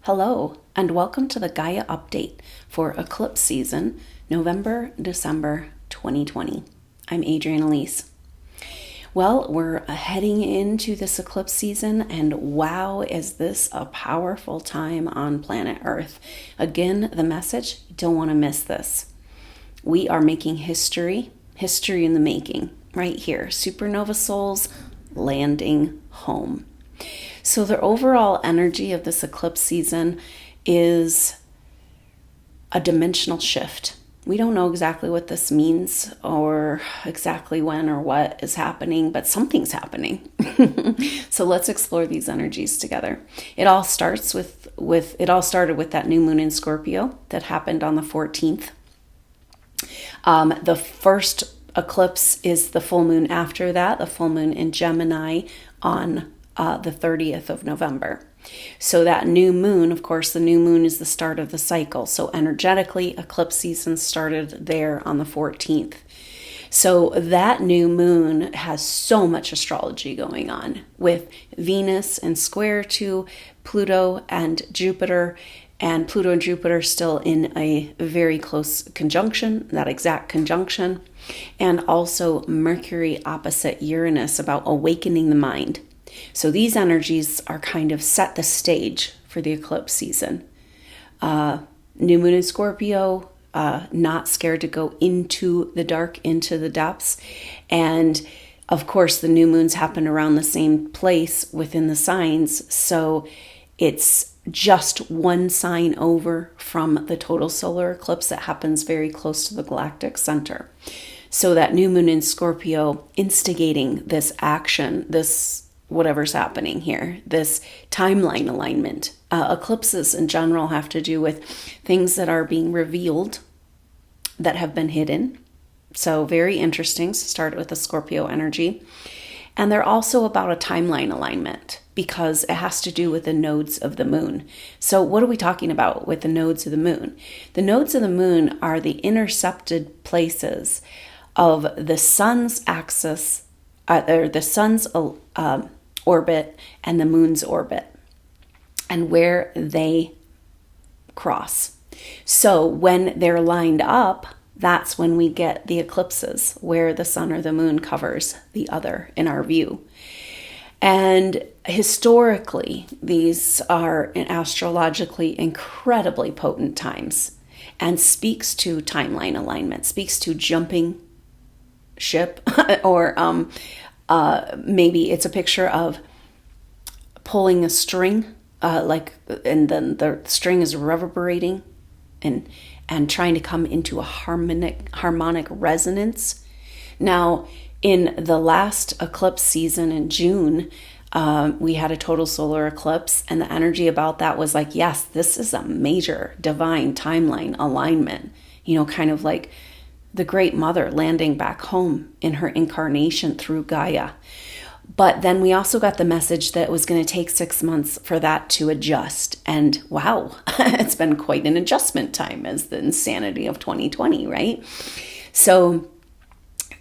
Hello, and welcome to the Gaia update for eclipse season, November-December 2020. I'm Adrienne Elise. Well, we're heading into this eclipse season, and wow, is this a powerful time on planet Earth. Again, the message, you don't want to miss this. We are making history in the making, right here. Supernova souls landing home. So the overall energy of this eclipse season is a dimensional shift. We don't know exactly what this means or exactly when or what is happening, but something's happening. So let's explore these energies together. It all started with that new moon in Scorpio that happened on the 14th. The first eclipse is the full moon after that, the full moon in Gemini on the 30th of November. So that new moon, of course, the new moon is the start of the cycle. So energetically, eclipse season started there on the 14th. So that new moon has so much astrology going on with Venus and square to Pluto and Jupiter, and Pluto and Jupiter still in a very close conjunction, that exact conjunction, and also Mercury opposite Uranus about awakening the mind. So these energies are kind of set the stage for the eclipse season. New moon in Scorpio, not scared to go into the dark, into the depths. And of course, the new moons happen around the same place within the signs. So it's just one sign over from the total solar eclipse that happens very close to the Galactic Center. So that new moon in Scorpio instigating this action, this whatever's happening here, this timeline alignment. Eclipses in general have to do with things that are being revealed that have been hidden. So very interesting. So start with the Scorpio energy. And they're also about a timeline alignment because it has to do with the nodes of the moon. So what are we talking about with the nodes of the moon? The nodes of the moon are the intercepted places of the sun's axis, or the sun's orbit and the moon's orbit, and where they cross. So when they're lined up, that's when we get the eclipses, where the sun or the moon covers the other in our view. And historically, these are astrologically incredibly potent times, and speaks to timeline alignment, speaks to jumping ship, or maybe it's a picture of pulling a string, and then the string is reverberating and trying to come into a harmonic resonance. Now, in the last eclipse season in June, we had a total solar eclipse, and the energy about that was like, yes, this is a major divine timeline alignment, kind of like the Great Mother landing back home in her incarnation through Gaia. But then we also got the message that it was going to take 6 months for that to adjust. And wow, it's been quite an adjustment time as the insanity of 2020, right? So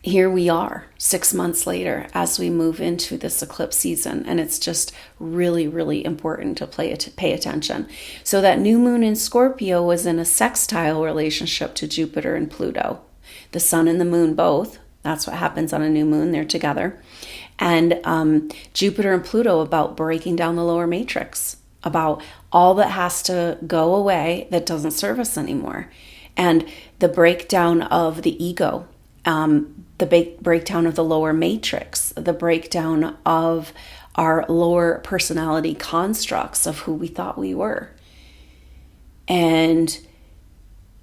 here we are 6 months later as we move into this eclipse season. And it's just really, really important to pay attention. So that new moon in Scorpio was in a sextile relationship to Jupiter and Pluto. The sun and the moon both. That's what happens on a new moon. They're together. And Jupiter and Pluto about breaking down the lower matrix, about all that has to go away that doesn't serve us anymore. And the breakdown of the ego, the breakdown of the lower matrix, the breakdown of our lower personality constructs of who we thought we were. And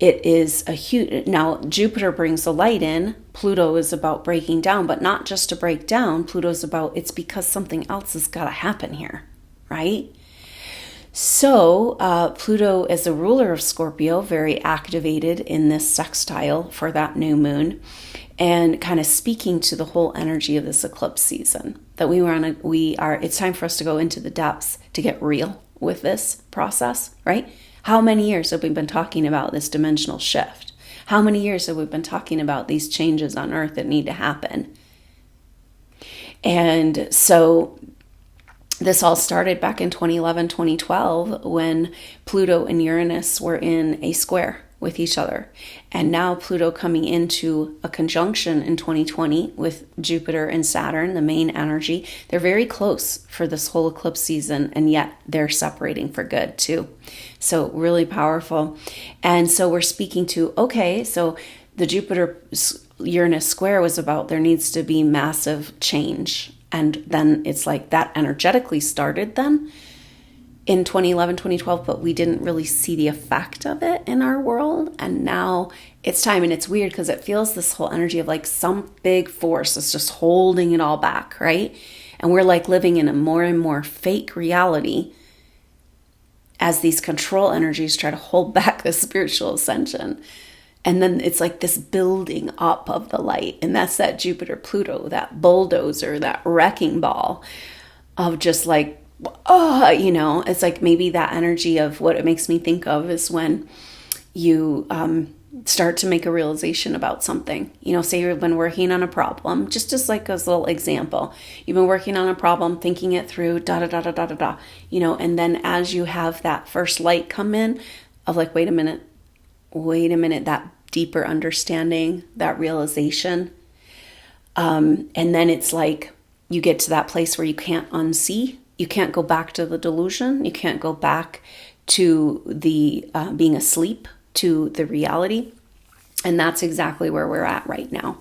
it is a huge, now Jupiter brings the light in, Pluto is about breaking down, but not just to break down, Pluto's about, it's because something else has got to happen here, right? So Pluto is the ruler of Scorpio, very activated in this sextile for that new moon, and kind of speaking to the whole energy of this eclipse season, that it's time for us to go into the depths to get real with this process, right? How many years have we been talking about this dimensional shift? How many years have we been talking about these changes on Earth that need to happen? And so this all started back in 2011, 2012, when Pluto and Uranus were in a square with each other. And now Pluto coming into a conjunction in 2020 with Jupiter and Saturn, the main energy. They're very close for this whole eclipse season, and yet they're separating for good too. So really powerful. And so we're speaking to, okay, so the Jupiter Uranus square was about there needs to be massive change. And then it's like that energetically started then in 2011, 2012, but we didn't really see the effect of it in our world. And now it's time. And it's weird because it feels this whole energy of like some big force is just holding it all back, right? And we're like living in a more and more fake reality as these control energies try to hold back the spiritual ascension. And then it's like this building up of the light. And that's that Jupiter Pluto, that bulldozer, that wrecking ball of just like, oh, you know, it's like maybe that energy of what it makes me think of is when you start to make a realization about something. You know, say you've been working on a problem, just as like a little example. You've been working on a problem, thinking it through, you know, and then as you have that first light come in of like, wait a minute, that deeper understanding, that realization. And then it's like you get to that place where you can't unsee. You can't go back to the delusion. You can't go back to the being asleep to the reality. And that's exactly where we're at right now.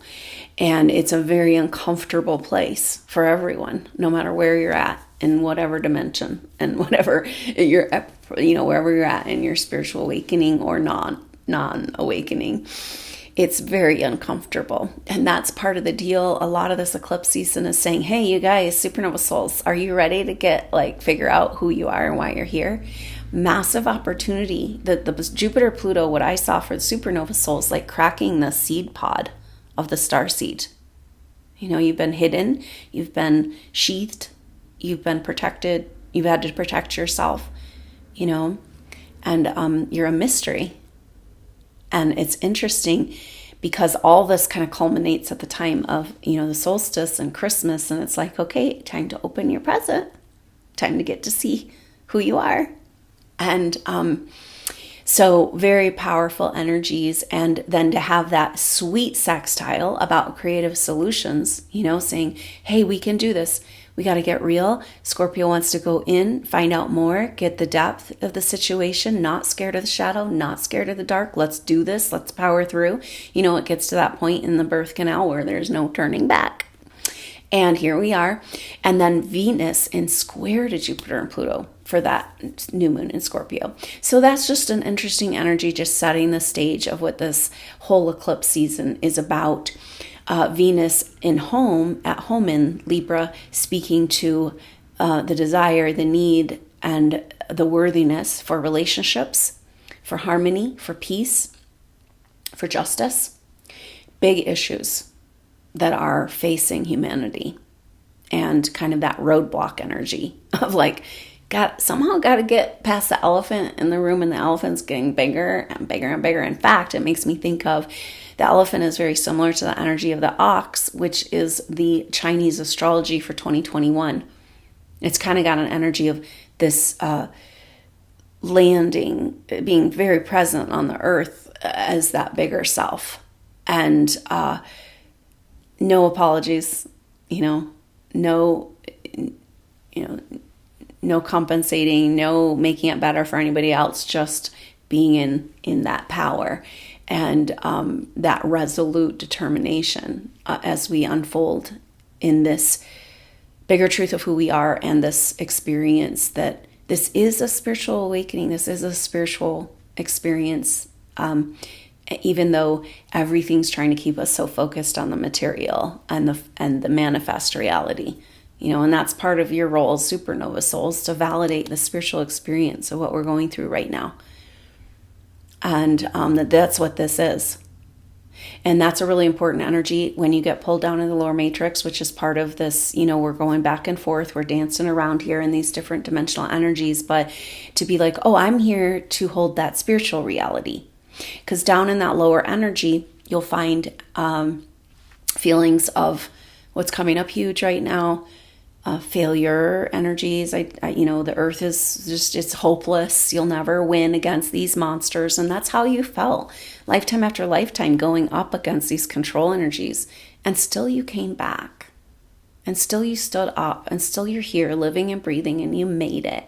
And it's a very uncomfortable place for everyone, no matter where you're at in whatever dimension and whatever you're at, you know, wherever you're at in your spiritual awakening or non-awakening. It's very uncomfortable. And that's part of the deal. A lot of this eclipse season is saying, hey, you guys, supernova souls, are you ready to figure out who you are and why you're here? Massive opportunity. The Jupiter Pluto, what I saw for the supernova souls, like cracking the seed pod of the star seed. You know, you've been hidden, you've been sheathed, you've been protected, you've had to protect yourself, you know, and you're a mystery. And it's interesting because all this kind of culminates at the time of, you know, the solstice and Christmas. And it's like, okay, time to open your present, time to get to see who you are. And so very powerful energies. And then to have that sweet sextile about creative solutions, you know, saying, hey, we can do this. We got to get real. Scorpio wants to go in, find out more, get the depth of the situation, not scared of the shadow, not scared of the dark. Let's do this. Let's power through. You know, it gets to that point in the birth canal where there's no turning back. And here we are. And then Venus in square to Jupiter and Pluto for that new moon in Scorpio. So that's just an interesting energy, just setting the stage of what this whole eclipse season is about. Venus at home in Libra, speaking to the desire, the need, and the worthiness for relationships, for harmony, for peace, for justice. Big issues that are facing humanity, and kind of that roadblock energy of like, somehow got to get past the elephant in the room, and the elephant's getting bigger and bigger and bigger. In fact, it makes me think of the elephant is very similar to the energy of the ox, which is the Chinese astrology for 2021. It's kind of got an energy of this landing, being very present on the earth as that bigger self. And no apologies, no compensating, no making it better for anybody else, just being in that power and that resolute determination as we unfold in this bigger truth of who we are, and this experience that this is a spiritual awakening, this is a spiritual experience, even though everything's trying to keep us so focused on the material and the manifest reality. And that's part of your role as supernova souls, to validate the spiritual experience of what we're going through right now. And that's what this is. And that's a really important energy when you get pulled down in the lower matrix, which is part of this, we're going back and forth, we're dancing around here in these different dimensional energies, but to be like, oh, I'm here to hold that spiritual reality. Because down in that lower energy, you'll find feelings of what's coming up huge right now failure energies. The earth is just, it's hopeless. You'll never win against these monsters. And that's how you felt lifetime after lifetime, going up against these control energies. And still you came back. And still you stood up. And still you're here living and breathing, and you made it.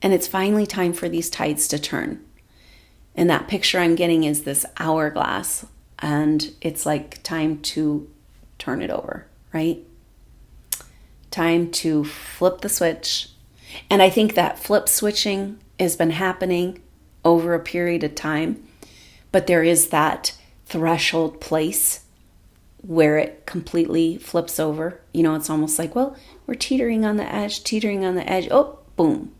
And it's finally time for these tides to turn. And that picture I'm getting is this hourglass. And it's like time to turn it over, right? Time to flip the switch. And I think that flip switching has been happening over a period of time, but there is that threshold place where it completely flips over. It's almost like, well, we're teetering on the edge. Oh, boom.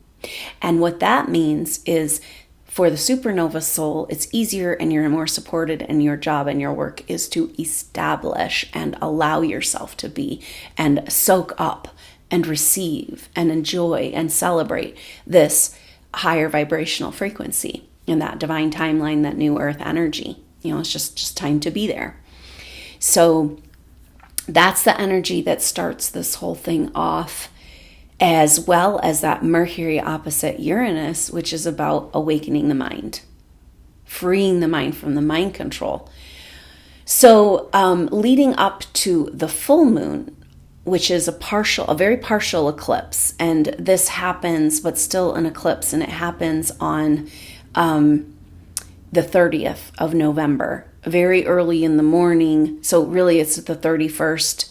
And what that means is, for the supernova soul, it's easier and you're more supported, and your job and your work is to establish and allow yourself to be and soak up and receive and enjoy and celebrate this higher vibrational frequency and that divine timeline, that new earth energy. It's just time to be there. So that's the energy that starts this whole thing off, as well as that Mercury opposite Uranus, which is about awakening the mind, freeing the mind from the mind control. So leading up to the full moon, which is a very partial eclipse, and this happens, but still an eclipse, and it happens on the 30th of November, very early in the morning. So really it's the 31st,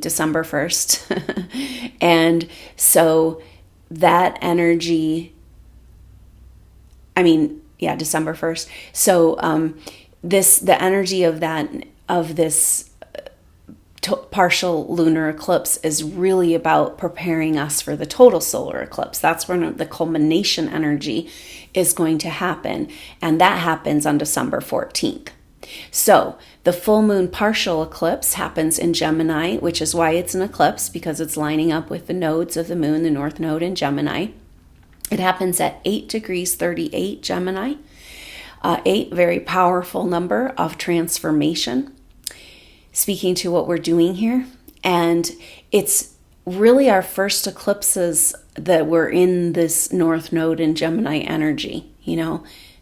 December 1st. And so that energy, December 1st. So the energy of this partial lunar eclipse is really about preparing us for the total solar eclipse. That's when the culmination energy is going to happen. And that happens on December 14th. So the full moon partial eclipse happens in Gemini, which is why it's an eclipse, because it's lining up with the nodes of the moon, the North Node in Gemini. It happens at 8 degrees 38 Gemini. 8, very powerful number of transformation, speaking to what we're doing here. And it's really our first eclipses that we're in this North Node in Gemini energy.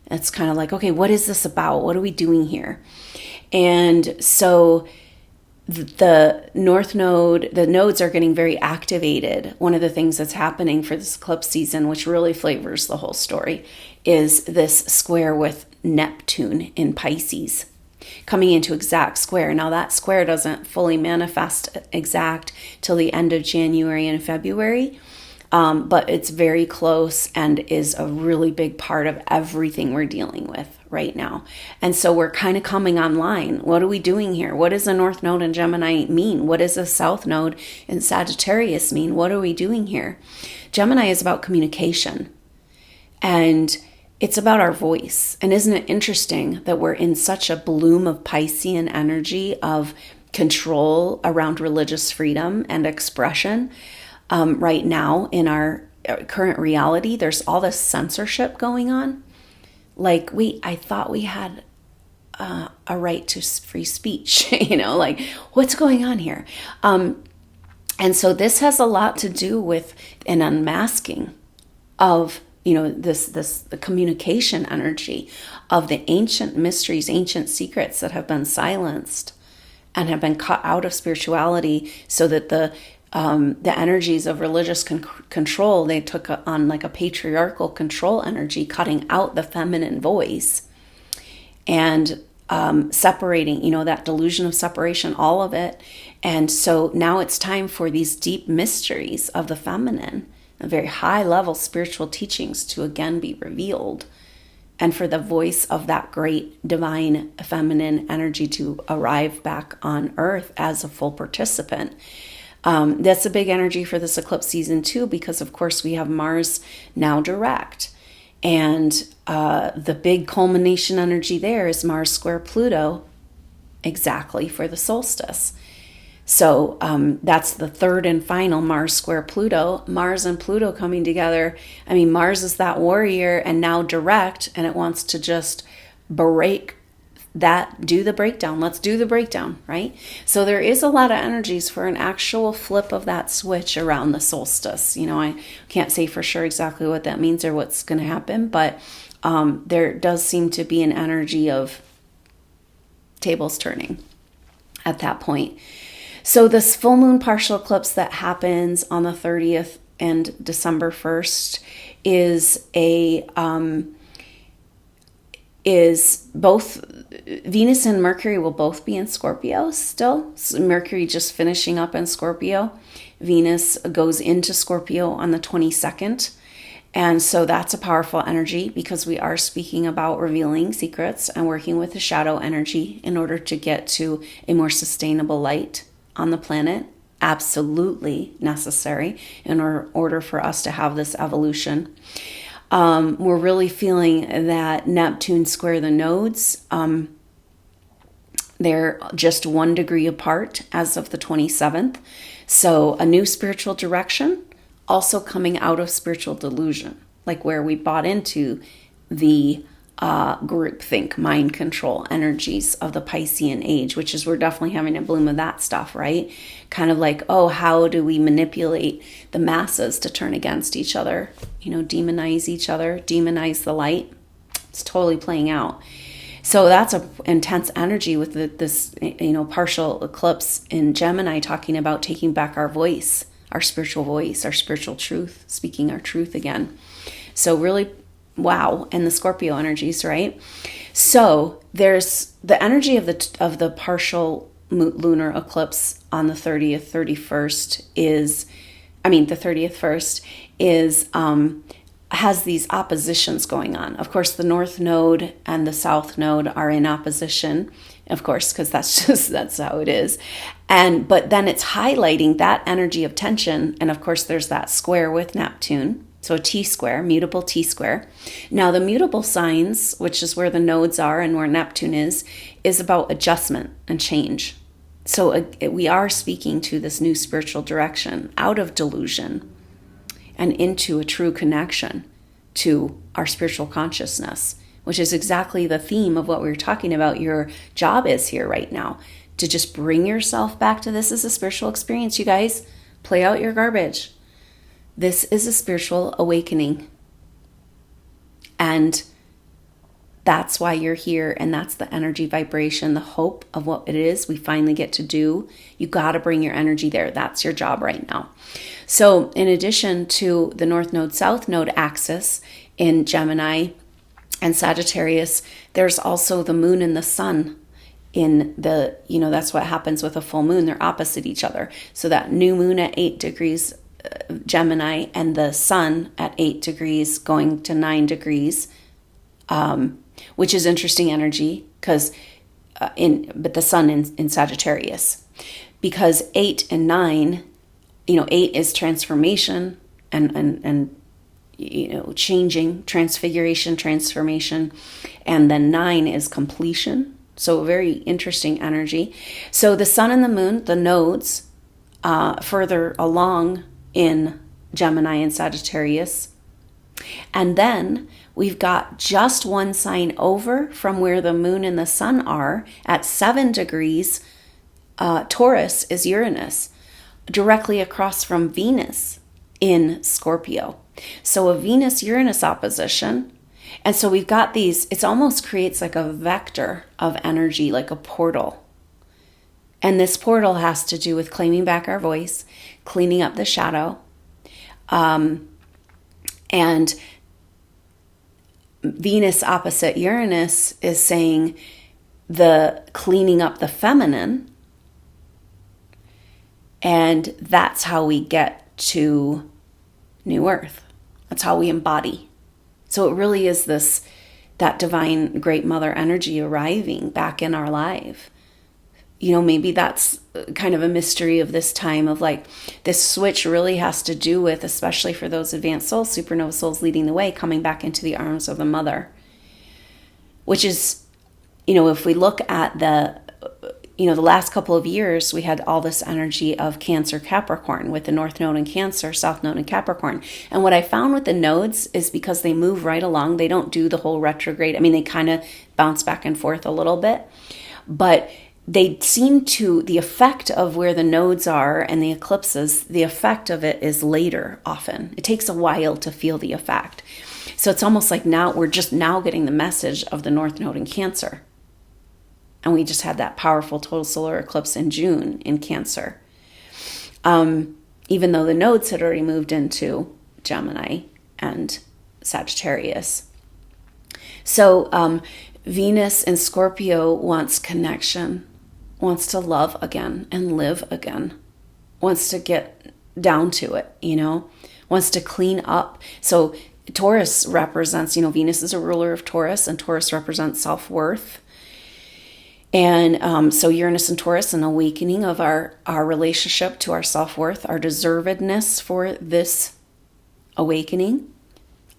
It's kind of like, okay, what is this about? What are we doing here? And so the North Node, the nodes are getting very activated. One of the things that's happening for this eclipse season, which really flavors the whole story, is this square with Neptune in Pisces, coming into exact square. Now that square doesn't fully manifest exact till the end of January and February. But it's very close and is a really big part of everything we're dealing with right now. And so we're kind of coming online. What are we doing here? What does a North Node in Gemini mean? What does a South Node in Sagittarius mean? What are we doing here? Gemini is about communication, and it's about our voice. And isn't it interesting that we're in such a bloom of Piscean energy of control around religious freedom and expression? Right now in our current reality, there's all this censorship going on. Like, wait, I thought we had a right to free speech, what's going on here? And so this has a lot to do with an unmasking of, the communication energy of the ancient mysteries, ancient secrets that have been silenced and have been cut out of spirituality, so that the energies of religious control, they took on like a patriarchal control energy, cutting out the feminine voice and separating, that delusion of separation, all of it. And so now it's time for these deep mysteries of the feminine, the very high level spiritual teachings to again be revealed, and for the voice of that great divine feminine energy to arrive back on earth as a full participant. That's a big energy for this eclipse season too, because of course we have Mars now direct, and the big culmination energy there is Mars square Pluto, exactly for the solstice. So that's the third and final Mars square Pluto. Mars and Pluto coming together. I mean, Mars is that warrior and now direct, and it wants to just break do the breakdown. Let's do the breakdown, right? So there is a lot of energies for an actual flip of that switch around the solstice. I can't say for sure exactly what that means or what's going to happen, but there does seem to be an energy of tables turning at that point. So this full moon partial eclipse that happens on the 30th and December 1st is both Venus and Mercury will both be in Scorpio still. So Mercury just finishing up in Scorpio. Venus goes into Scorpio on the 22nd. And so that's a powerful energy because we are speaking about revealing secrets and working with the shadow energy in order to get to a more sustainable light on the planet. Absolutely necessary in order for us to have this evolution. We're really feeling that Neptune square the nodes. They're just 1 degree apart as of the 27th. So a new spiritual direction, also coming out of spiritual delusion, like where we bought into the groupthink, mind control energies of the Piscean age, which is we're definitely having a bloom of that stuff, right? Kind of like, oh, how do we manipulate the masses to turn against each other? Demonize each other, demonize the light. It's totally playing out. So that's an intense energy with this partial eclipse in Gemini, talking about taking back our voice, our spiritual voice, our spiritual truth, speaking our truth again. So really, wow. And the Scorpio energies, right? So there's the energy of the partial lunar eclipse on the 30th, 31st the 30th first is, has these oppositions going on. Of course, the North Node and the South Node are in opposition, of course, because that's how it is. But then it's highlighting that energy of tension. And of course, there's that square with Neptune. So a T-square, mutable T-square. Now the mutable signs, which is where the nodes are and where Neptune is about adjustment and change. So we are speaking to this new spiritual direction out of delusion and into a true connection to our spiritual consciousness, which is exactly the theme of what we were talking about. Your job is here right now to just bring yourself back to this as a spiritual experience, you guys. Play out your garbage. This is a spiritual awakening. And that's why you're here. And that's the energy vibration, the hope of what it is we finally get to do. You got to bring your energy there. That's your job right now. So in addition to the North Node, South Node axis in Gemini and Sagittarius, there's also the moon and the sun in the, that's what happens with a full moon. They're opposite each other. So that new moon at 8 degrees Gemini and the sun at 8 degrees going to 9 degrees, which is interesting energy but the sun in Sagittarius, because 8 and 9, 8 is transformation and changing, transfiguration, transformation, and then 9 is completion. So very interesting energy. So the sun and the moon, the nodes, further along in Gemini and Sagittarius. And then we've got just one sign over from where the moon and the sun are at 7 degrees. Taurus is Uranus, directly across from Venus in Scorpio. So a Venus-Uranus opposition. And so we've got these, it almost creates like a vector of energy, like a portal. And this portal has to do with claiming back our voice, cleaning up the shadow. And Venus opposite Uranus is saying the cleaning up the feminine. And that's how we get to New Earth. That's how we embody. So it really is that divine great mother energy arriving back in our life. Maybe that's kind of a mystery of this time of like this switch really has to do with, especially for those advanced souls, supernova souls leading the way, coming back into the arms of the mother, which is, if we look at the last couple of years, we had all this energy of Cancer Capricorn with the North Node in Cancer, South Node in Capricorn. And what I found with the nodes is because they move right along, they don't do the whole retrograde. I mean, they kind of bounce back and forth a little bit, but they seem to, the effect of where the nodes are and the eclipses, the effect of it is later often. It takes a while to feel the effect. So it's almost like now we're just now getting the message of the North Node in Cancer. And we just had that powerful total solar eclipse in June in Cancer. Even though the nodes had already moved into Gemini and Sagittarius. So Venus in Scorpio wants connection, wants to love again and live again, wants to get down to it, wants to clean up. So Taurus represents, Venus is a ruler of Taurus, and Taurus represents self-worth. And so Uranus and Taurus, an awakening of our relationship to our self-worth, our deservedness for this awakening,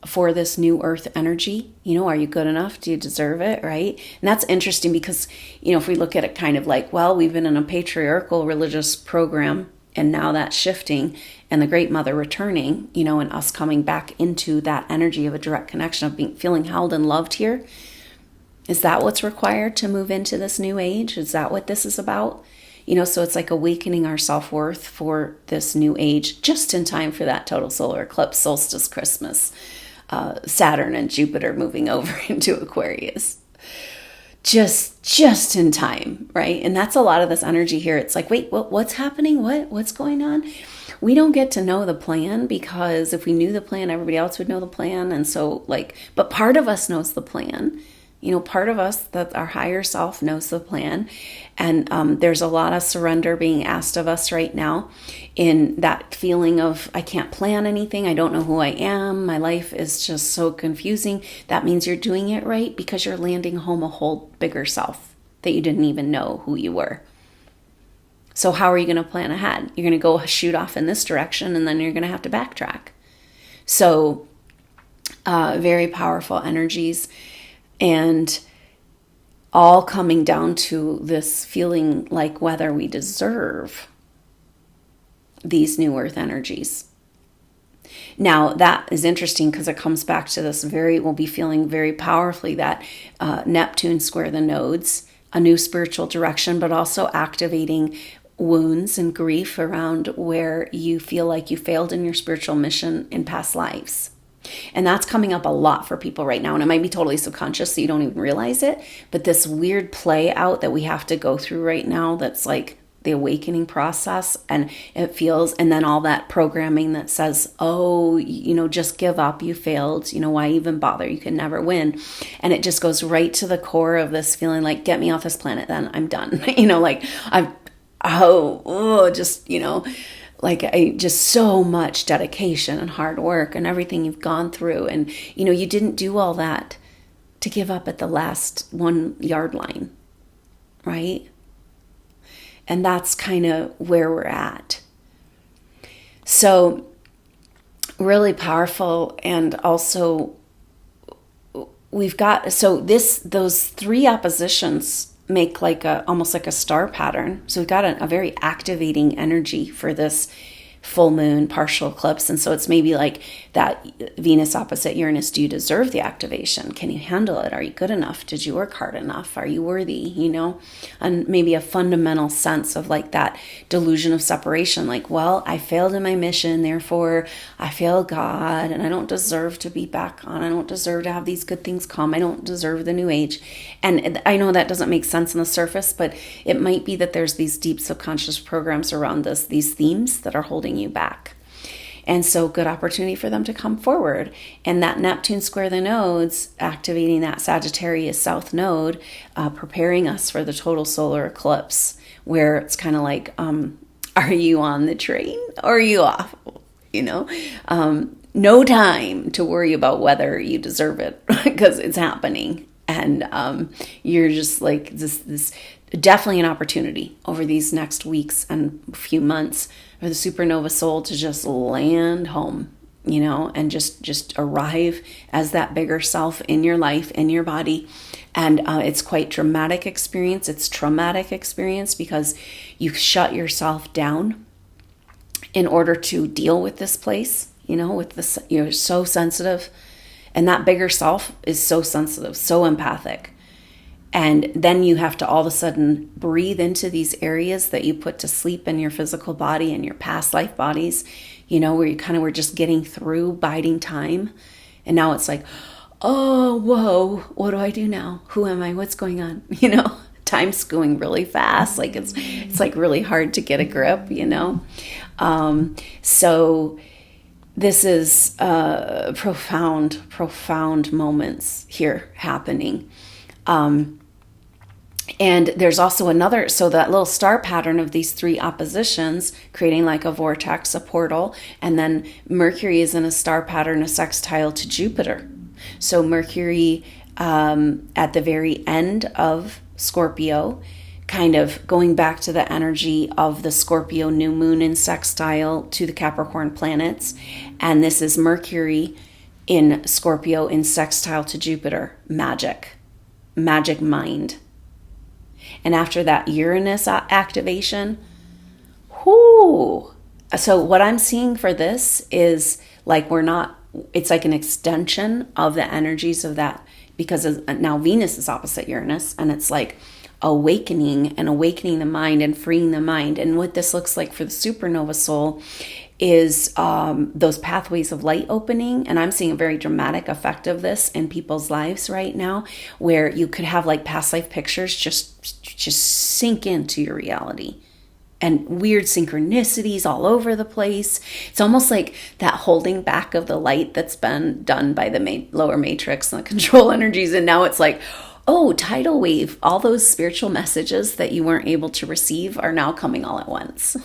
for this new earth energy. Are you good enough? Do you deserve it? Right? And that's interesting because, if we look at it kind of like, well, we've been in a patriarchal religious program, and now that's shifting, and the Great Mother returning, and us coming back into that energy of a direct connection of feeling held and loved here. Is that what's required to move into this new age? Is that what this is about? So it's like awakening our self-worth for this new age, just in time for that total solar eclipse, solstice, Christmas, Saturn and Jupiter moving over into Aquarius. Just in time, right? And that's a lot of this energy here. It's like, wait, what's happening? What's going on? We don't get to know the plan, because if we knew the plan, everybody else would know the plan. And so but part of us knows the plan. Part of us, that our higher self, knows the plan. And there's a lot of surrender being asked of us right now, in that feeling of, I can't plan anything. I don't know who I am. My life is just so confusing. That means you're doing it right, because you're landing home a whole bigger self that you didn't even know who you were. So how are you going to plan ahead? You're going to go shoot off in this direction, and then you're going to have to backtrack. So very powerful energies. And all coming down to this feeling like whether we deserve these new earth energies. Now, that is interesting because it comes back to this we'll be feeling very powerfully that Neptune square the nodes, a new spiritual direction, but also activating wounds and grief around where you feel like you failed in your spiritual mission in past lives. And that's coming up a lot for people right now. And it might be totally subconscious, so you don't even realize it. But this weird play out that we have to go through right now, that's like the awakening process. And it feels, and then all that programming that says, oh, just give up. You failed. Why even bother? You can never win. And it just goes right to the core of this feeling like, get me off this planet, then I'm done. Just so much dedication and hard work and everything you've gone through. And, you didn't do all that to give up at the last 1 yard line, right? And that's kind of where we're at. So really powerful. And also we've got, those three oppositions make almost like a star pattern. So we've got a very activating energy for this full moon partial eclipse. And so it's maybe like that Venus opposite Uranus. Do you deserve the activation? Can you handle it? Are you good enough? Did you work hard enough? Are you worthy? And maybe a fundamental sense of that delusion of separation. Well, I failed in my mission, therefore I failed God, and I don't deserve to be back on. I don't deserve to have these good things come. I don't deserve the new age. And I know that doesn't make sense on the surface, but it might be that there's these deep subconscious programs around us, these themes that are holding you back. And so good opportunity for them to come forward. And that Neptune square the nodes, activating that Sagittarius South Node, preparing us for the total solar eclipse, where it's kind of like, are you on the train or are you off? No time to worry about whether you deserve it because it's happening. And you're just like this definitely an opportunity over these next weeks and few months for the supernova soul to just land home, and just arrive as that bigger self in your life, in your body. And it's quite dramatic experience. It's traumatic experience because you shut yourself down in order to deal with this place, with this, you're so sensitive. And that bigger self is so sensitive, so empathic. And then you have to all of a sudden breathe into these areas that you put to sleep in your physical body and your past life bodies, where you kind of were just getting through, biding time. And now it's like, oh, whoa, what do I do now? Who am I? What's going on? Time's going really fast. Like it's like really hard to get a grip, So this is profound moments here happening. And there's also another, so that little star pattern of these three oppositions, creating like a vortex, a portal, and then Mercury is in a star pattern, a sextile to Jupiter. So Mercury at the very end of Scorpio, kind of going back to the energy of the Scorpio new moon in sextile to the Capricorn planets. And this is Mercury in Scorpio in sextile to Jupiter, magic mind. And after that Uranus activation, so what I'm seeing for this is like it's like an extension of the energies of that, because now Venus is opposite Uranus, and it's like awakening the mind and freeing the mind. And what this looks like for the supernova soul is those pathways of light opening. And I'm seeing a very dramatic effect of this in people's lives right now, where you could have like past life pictures just sink into your reality, and weird synchronicities all over the place. It's almost like that holding back of the light that's been done by the lower matrix and the control energies. And now it's like, oh, tidal wave, all those spiritual messages that you weren't able to receive are now coming all at once.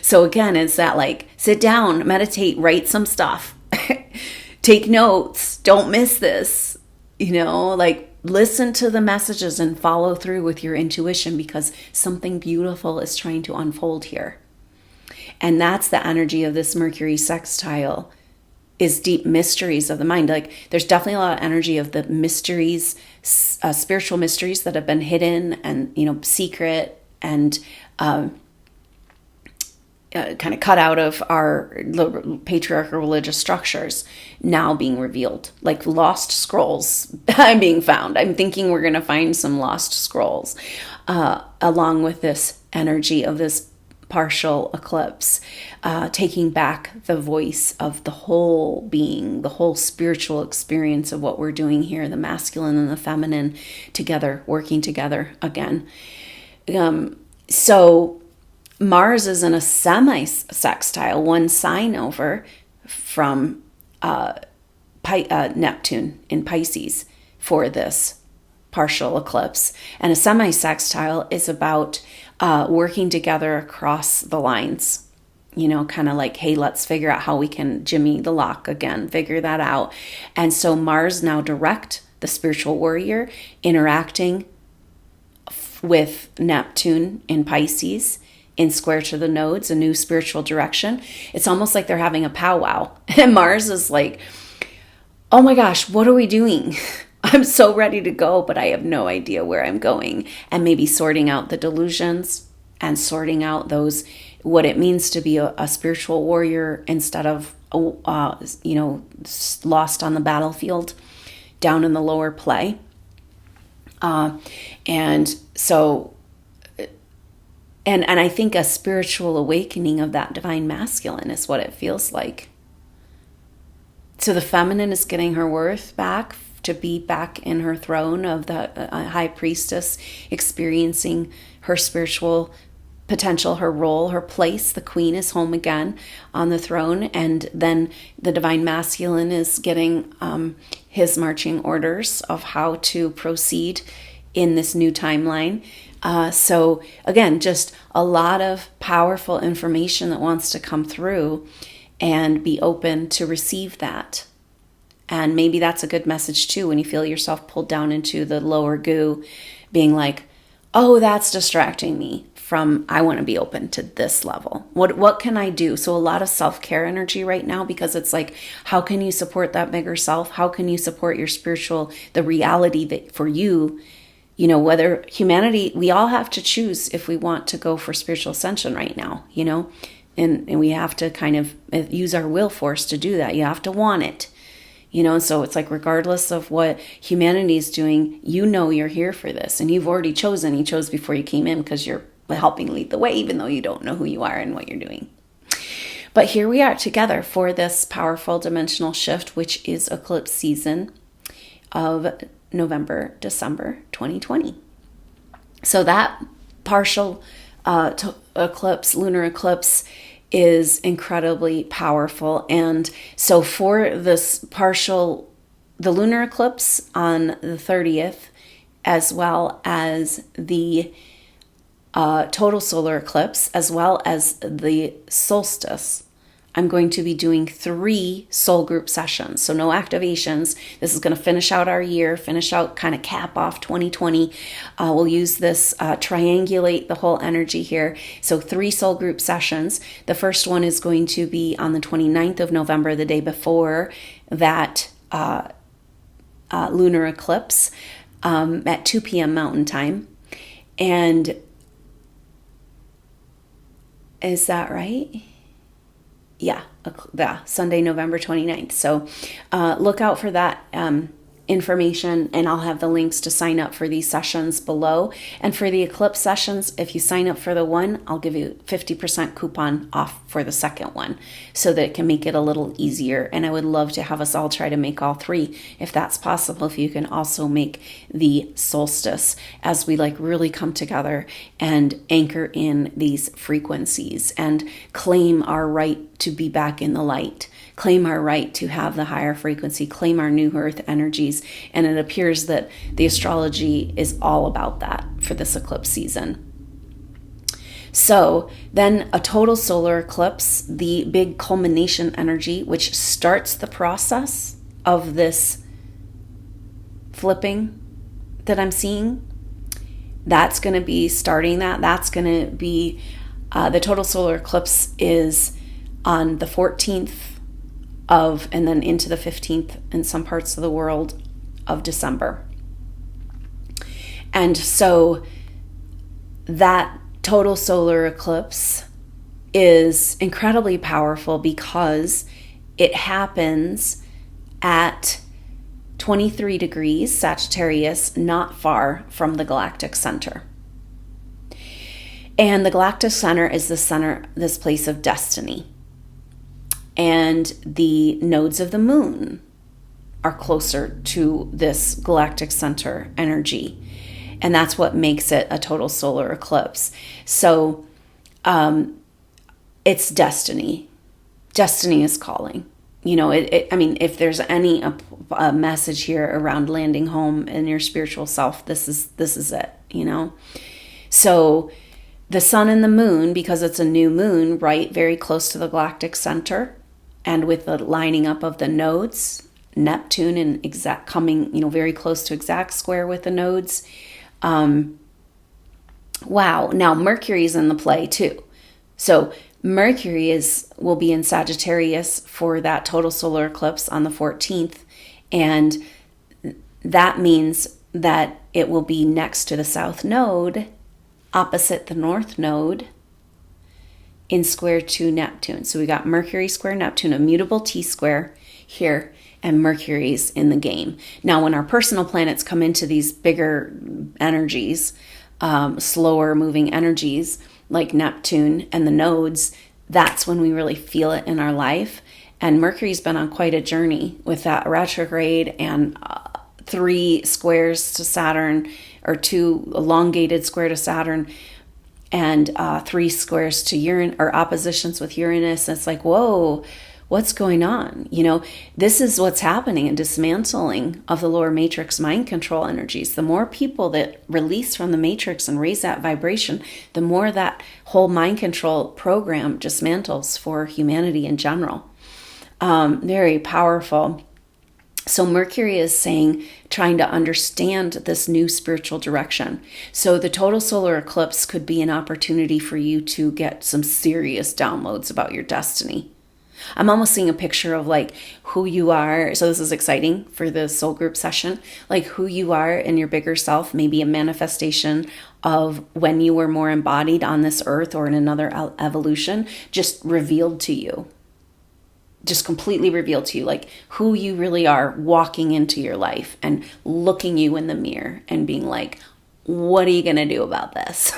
So again, it's that like, sit down, meditate, write some stuff, take notes, don't miss this, like listen to the messages and follow through with your intuition, because something beautiful is trying to unfold here. And that's the energy of this Mercury sextile, is deep mysteries of the mind. Like there's definitely a lot of energy of the mysteries, spiritual mysteries that have been hidden and, secret and kind of cut out of our patriarchal religious structures now being revealed, like lost scrolls being found. I'm thinking we're going to find some lost scrolls along with this energy of this partial eclipse, taking back the voice of the whole being, the whole spiritual experience of what we're doing here, the masculine and the feminine together, working together again. So Mars is in a semi-sextile, one sign over from Neptune in Pisces for this partial eclipse. And a semi-sextile is about working together across the lines, kind of like, hey, let's figure out how we can jimmy the lock again, figure that out. And so Mars now direct the spiritual warrior interacting with Neptune in Pisces, in square to the nodes, a new spiritual direction. It's almost like they're having a powwow. And Mars is like, oh my gosh, what are we doing? I'm so ready to go, but I have no idea where I'm going. And maybe sorting out the delusions and sorting out what it means to be a spiritual warrior instead of, lost on the battlefield, down in the lower play. And I think a spiritual awakening of that divine masculine is what it feels like. So the feminine is getting her worth back, to be back in her throne of the high priestess, experiencing her spiritual potential, her role, her place. The queen is home again on the throne. And then the divine masculine is getting his marching orders of how to proceed in this new timeline. So again, just a lot of powerful information that wants to come through, and be open to receive that. And maybe that's a good message too, when you feel yourself pulled down into the lower goo, being like, oh, that's distracting me from, I want to be open to this level. What can I do? So a lot of self-care energy right now, because it's like, how can you support that bigger self? How can you support your spiritual, the reality that for you, you know, whether humanity, we all have to choose if we want to go for spiritual ascension right now, you know, and we have to kind of use our will force to do that. You have to want it. You know, so it's like, regardless of what humanity is doing, you know you're here for this. And you've already chosen. You chose before you came in because you're helping lead the way, even though you don't know who you are and what you're doing. But here we are together for this powerful dimensional shift, which is eclipse season of November, December 2020. So that partial eclipse, lunar eclipse, is incredibly powerful. And so for this the lunar eclipse on the 30th, as well as the total solar eclipse, as well as the solstice, I'm going to be doing 3 soul group sessions. So no activations. This is going to finish out our year, kind of cap off 2020. We'll use this, triangulate the whole energy here. So 3 soul group sessions. The first one is going to be on the 29th of November, the day before that lunar eclipse, at 2 p.m. Mountain Time. And is that right? Yeah, Sunday, November 29th. So look out for that information, and I'll have the links to sign up for these sessions below. And for the eclipse sessions, if you sign up for the one, I'll give you 50% coupon off for the second one, so that it can make it a little easier. And I would love to have us all try to make all 3, if that's possible. If you can also make the solstice, as we like really come together and anchor in these frequencies and claim our right to be back in the light, claim our right to have the higher frequency, claim our new earth energies. And it appears that the astrology is all about that for this eclipse season. So then a total solar eclipse, the big culmination energy, which starts the process of this flipping that I'm seeing, that's going to be starting that. That's going to be, the total solar eclipse is on the 14th and then into the 15th in some parts of the world of December. And so that total solar eclipse is incredibly powerful because it happens at 23 degrees Sagittarius, not far from the Galactic Center. And the Galactic Center is the center, this place of destiny. And the nodes of the moon are closer to this Galactic Center energy. And that's what makes it a total solar eclipse. So it's destiny. Destiny is calling. You know, I mean, if there's any a message here around landing home in your spiritual self, this is it, you know. So the sun and the moon, because it's a new moon, right, very close to the Galactic Center, and with the lining up of the nodes, Neptune and exact coming, you know, very close to exact square with the nodes. Wow. Now Mercury's in the play too. So Mercury will be in Sagittarius for that total solar eclipse on the 14th. And that means that it will be next to the South Node, opposite the North Node, in square to Neptune. So we got Mercury square Neptune, a mutable T-square here, and Mercury's in the game. Now, when our personal planets come into these bigger energies, slower moving energies, like Neptune and the nodes, that's when we really feel it in our life. And Mercury's been on quite a journey with that retrograde and 3 squares to Saturn, or 2 elongated square to Saturn, and 3 squares to Uranus, or oppositions with Uranus. It's like, whoa, what's going on? You know, this is what's happening, a dismantling of the lower matrix mind control energies. The more people that release from the matrix and raise that vibration, the more that whole mind control program dismantles for humanity in general. Very powerful. So Mercury is saying, trying to understand this new spiritual direction. So the total solar eclipse could be an opportunity for you to get some serious downloads about your destiny. I'm almost seeing a picture of like who you are. So this is exciting for the soul group session, like who you are in your bigger self, maybe a manifestation of when you were more embodied on this earth or in another evolution, just revealed to you. Just completely revealed to you, like who you really are walking into your life and looking you in the mirror and being like, what are you going to do about this?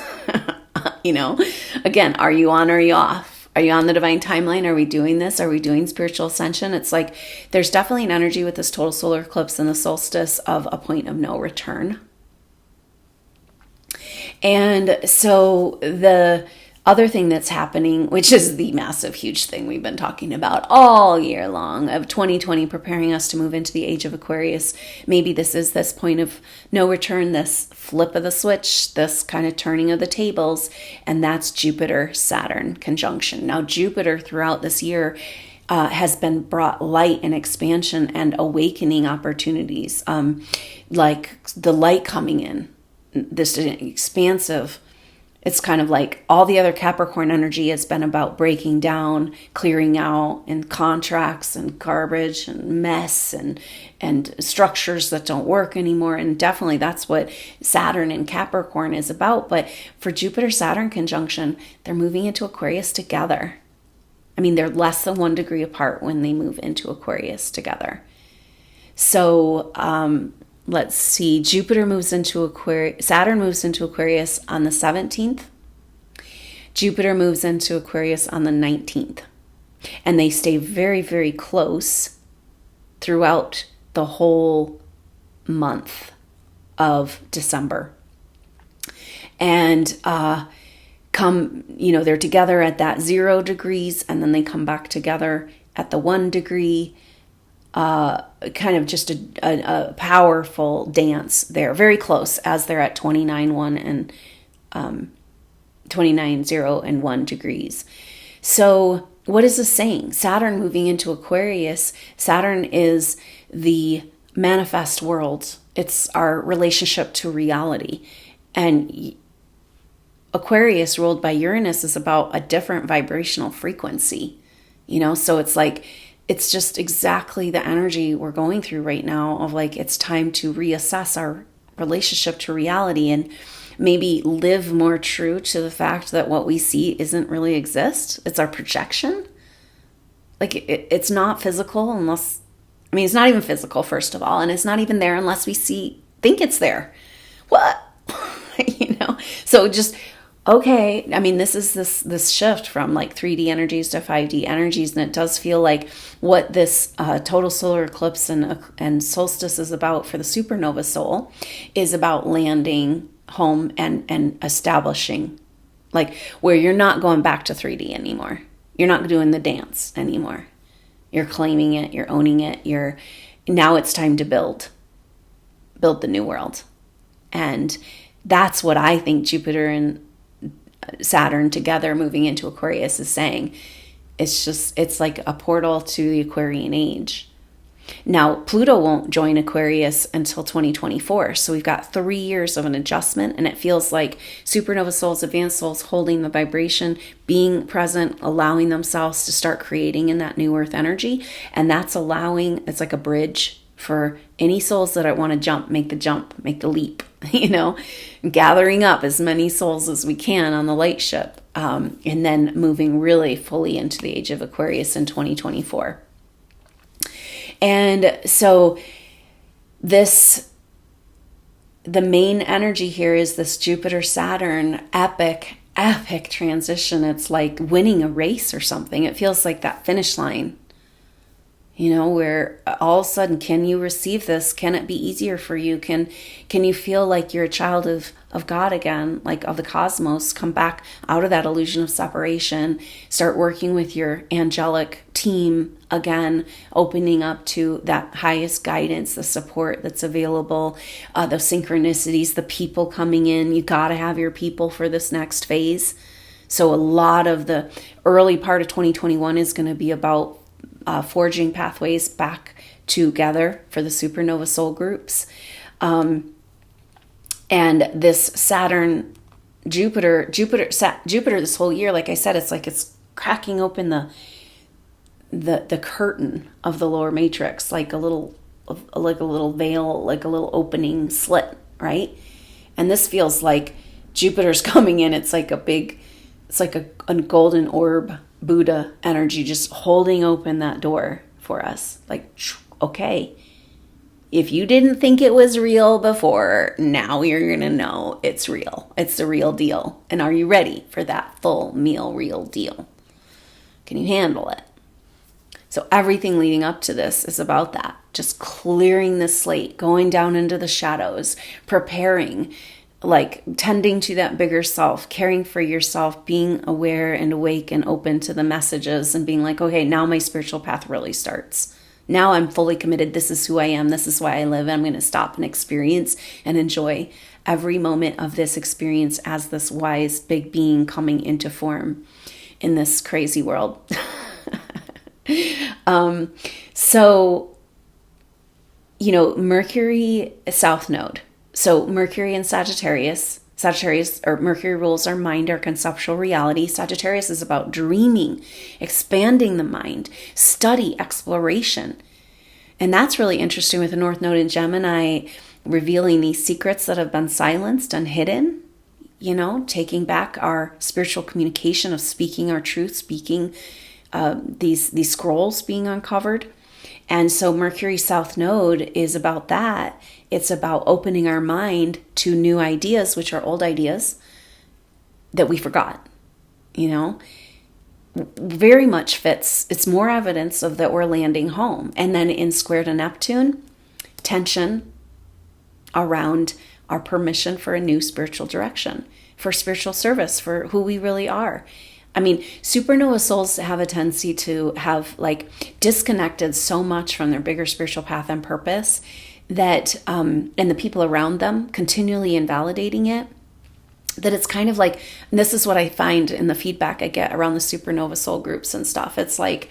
Again, are you on or are you off? Are you on the divine timeline? Are we doing this? Are we doing spiritual ascension? It's like there's definitely an energy with this total solar eclipse and the solstice of a point of no return. And so the other thing that's happening, which is the massive, huge thing we've been talking about all year long of 2020, preparing us to move into the age of Aquarius. Maybe this is this point of no return, this flip of the switch, this kind of turning of the tables, and that's Jupiter-Saturn conjunction. Now, Jupiter throughout this year has been brought light and expansion and awakening opportunities, like the light coming in, this expansive. It's kind of like all the other Capricorn energy has been about breaking down, clearing out, and contracts and garbage and mess and structures that don't work anymore. And definitely that's what Saturn and Capricorn is about. But for Jupiter-Saturn conjunction, they're moving into Aquarius together. I mean, they're less than 1 degree apart when they move into Aquarius together. So, let's see, Saturn moves into Aquarius on the 17th. Jupiter moves into Aquarius on the 19th. And they stay very, very close throughout the whole month of December. And they're together at that 0 degrees, and then they come back together at the 1 degree. Kind of just a powerful dance there, very close as they're at 29.1 and 29.0 and 1 degrees. So what is this saying? Saturn moving into Aquarius. Saturn is the manifest world. It's our relationship to reality. And Aquarius, ruled by Uranus, is about a different vibrational frequency. So it's like, it's just exactly the energy we're going through right now of like, it's time to reassess our relationship to reality and maybe live more true to the fact that what we see isn't really exist. It's our projection. Like it's not physical it's not even physical, first of all. And it's not even there unless we think it's there. What? So just, okay, I mean, this is this shift from like 3D energies to 5D energies, and it does feel like what this total solar eclipse and solstice is about for the supernova soul is about landing home and establishing, like where you're not going back to 3D anymore. You're not doing the dance anymore. You're claiming it, you're owning it, now it's time to build the new world. And that's what I think Jupiter and Saturn together moving into Aquarius is saying. It's like a portal to the Aquarian age. Now, Pluto won't join Aquarius until 2024. So we've got 3 years of an adjustment, and it feels like supernova souls, advanced souls holding the vibration, being present, allowing themselves to start creating in that new earth energy. And that's it's like a bridge for any souls that want to make the leap, gathering up as many souls as we can on the light ship, and then moving really fully into the age of Aquarius in 2024. And so the main energy here is this Jupiter-Saturn epic transition. It's like winning a race or something. It feels like that finish line. Where all of a sudden, can you receive this? Can it be easier for you? Can you feel like you're a child of God again, like of the cosmos? Come back out of that illusion of separation, start working with your angelic team again, opening up to that highest guidance, the support that's available, the synchronicities, the people coming in. You got to have your people for this next phase. So a lot of the early part of 2021 is going to be about forging pathways back together for the supernova soul groups. And this Saturn, Jupiter this whole year, like I said, it's like it's cracking open the curtain of the lower matrix, like a little veil, like a little opening slit, right? And this feels like Jupiter's coming in. It's like a golden orb, Buddha energy, just holding open that door for us. Like, okay, if you didn't think it was real before, now you're going to know it's real. It's the real deal. And are you ready for that full meal real deal? Can you handle it? So everything leading up to this is about that. Just clearing the slate, going down into the shadows, preparing, like tending to that bigger self, caring for yourself, being aware and awake and open to the messages and being like, okay, now my spiritual path really starts. Now I'm fully committed. This is who I am. This is why I live. I'm going to stop and experience and enjoy every moment of this experience as this wise big being coming into form in this crazy world. So, Mercury, South Node. So Mercury and Sagittarius, or Mercury rules our mind, our conceptual reality. Sagittarius is about dreaming, expanding the mind, study, exploration. And that's really interesting with the North Node in Gemini, revealing these secrets that have been silenced and hidden, taking back our spiritual communication of speaking our truth, speaking these scrolls being uncovered. And so Mercury South Node is about that. It's about opening our mind to new ideas, which are old ideas that we forgot, very much fits. It's more evidence of that we're landing home. And then in square to Neptune, tension around our permission for a new spiritual direction, for spiritual service, for who we really are. I mean, supernova souls have a tendency to have disconnected so much from their bigger spiritual path and purpose that, and the people around them continually invalidating it, that it's kind of like, and this is what I find in the feedback I get around the supernova soul groups and stuff. It's like,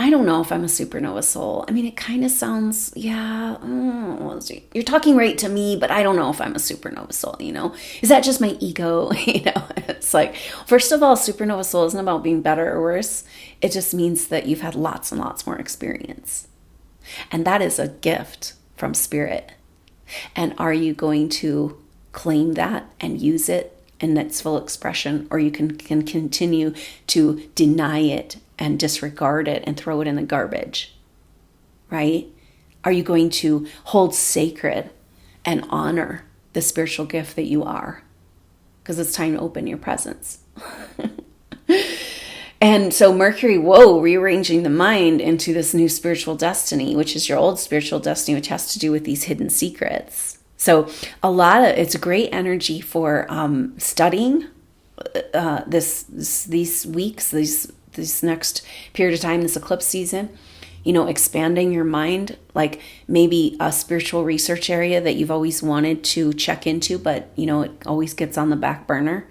I don't know if I'm a supernova soul. I mean, it kind of sounds, you're talking right to me, but I don't know if I'm a supernova soul, Is that just my ego? It's like, first of all, supernova soul isn't about being better or worse. It just means that you've had lots and lots more experience. And that is a gift from spirit. And are you going to claim that and use it in its full expression, or you can continue to deny it and disregard it and throw it in the garbage, right? Are you going to hold sacred and honor the spiritual gift that you are? Because it's time to open your presence. And so Mercury, rearranging the mind into this new spiritual destiny, which is your old spiritual destiny, which has to do with these hidden secrets. So it's great energy for studying these weeks, this next period of time, this eclipse season, expanding your mind, like maybe a spiritual research area that you've always wanted to check into, but it always gets on the back burner.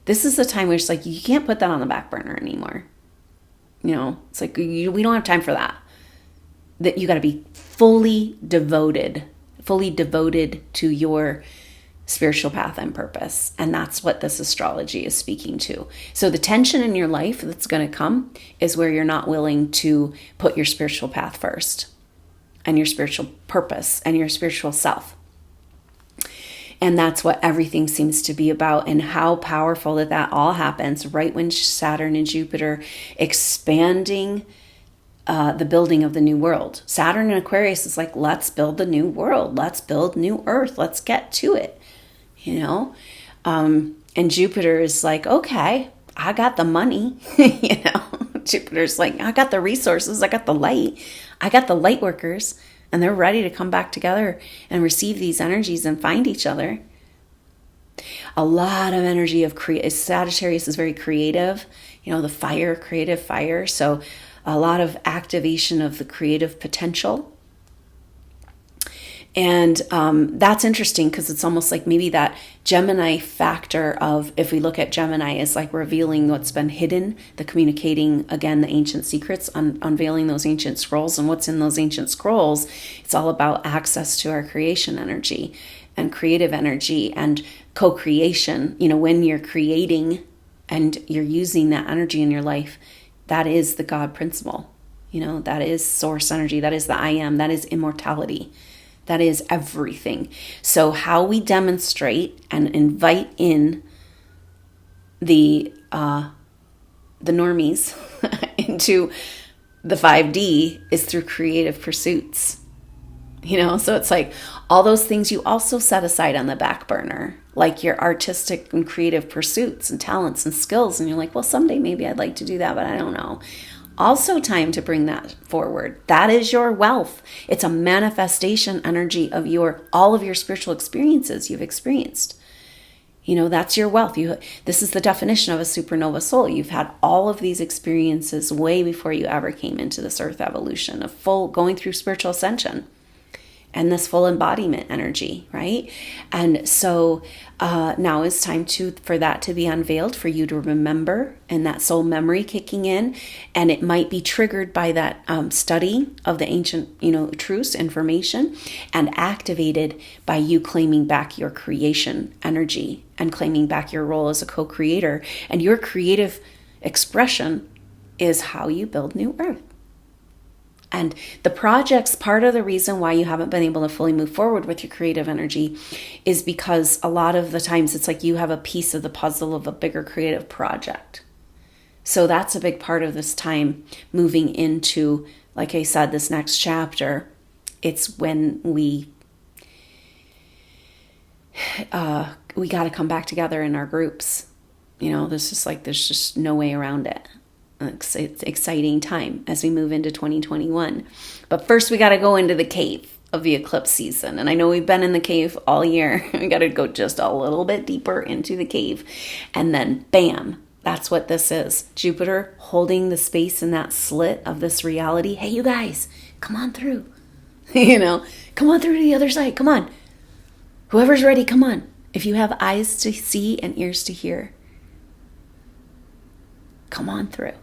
This is the time where it's like, you can't put that on the back burner anymore. It's like, we don't have time for that. That you got to be fully devoted to your spiritual path and purpose. And that's what this astrology is speaking to. So the tension in your life that's going to come is where you're not willing to put your spiritual path first, and your spiritual purpose and your spiritual self. And that's what everything seems to be about, and how powerful that all happens right when Saturn and Jupiter expanding the building of the new world. Saturn and Aquarius is like, let's build the new world. Let's build new earth. Let's get to it, And Jupiter is like, okay, I got the money, Jupiter's like, I got the resources. I got the light. I got the light workers. And they're ready to come back together and receive these energies and find each other. A lot of energy of Sagittarius is very creative, the creative fire. So a lot of activation of the creative potential. And that's interesting because it's almost like maybe that Gemini factor of, if we look at Gemini as like revealing what's been hidden, the communicating, again, the ancient secrets, unveiling those ancient scrolls. And what's in those ancient scrolls, it's all about access to our creation energy and creative energy and co-creation. When you're creating and you're using that energy in your life, that is the God principle. That is source energy. That is the I am. That is immortality. That is everything. So how we demonstrate and invite in the normies into the 5D is through creative pursuits. So it's like all those things you also set aside on the back burner, like your artistic and creative pursuits and talents and skills. And you're like, well, someday maybe I'd like to do that, but I don't know. Also time to bring that forward. That is your wealth. It's a manifestation energy of all of your spiritual experiences you've experienced. That's your wealth. This is the definition of a supernova soul. You've had all of these experiences way before you ever came into this earth evolution of full going through spiritual ascension and this full embodiment energy, right? And so now is time for that to be unveiled, for you to remember, and that soul memory kicking in. And it might be triggered by that study of the ancient, truths, information, and activated by you claiming back your creation energy and claiming back your role as a co-creator. And your creative expression is how you build new earth. And the projects, part of the reason why you haven't been able to fully move forward with your creative energy is because a lot of the times it's like you have a piece of the puzzle of a bigger creative project. So that's a big part of this time moving into, like I said, this next chapter. It's when we got to come back together in our groups. There's just no way around it. It's exciting time as we move into 2021. But first we got to go into the cave of the eclipse season. And I know we've been in the cave all year. We got to go just a little bit deeper into the cave. And then bam, that's what this is. Jupiter holding the space in that slit of this reality. Hey, you guys, come on through. Come on through to the other side. Come on. Whoever's ready, come on. If you have eyes to see and ears to hear, come on through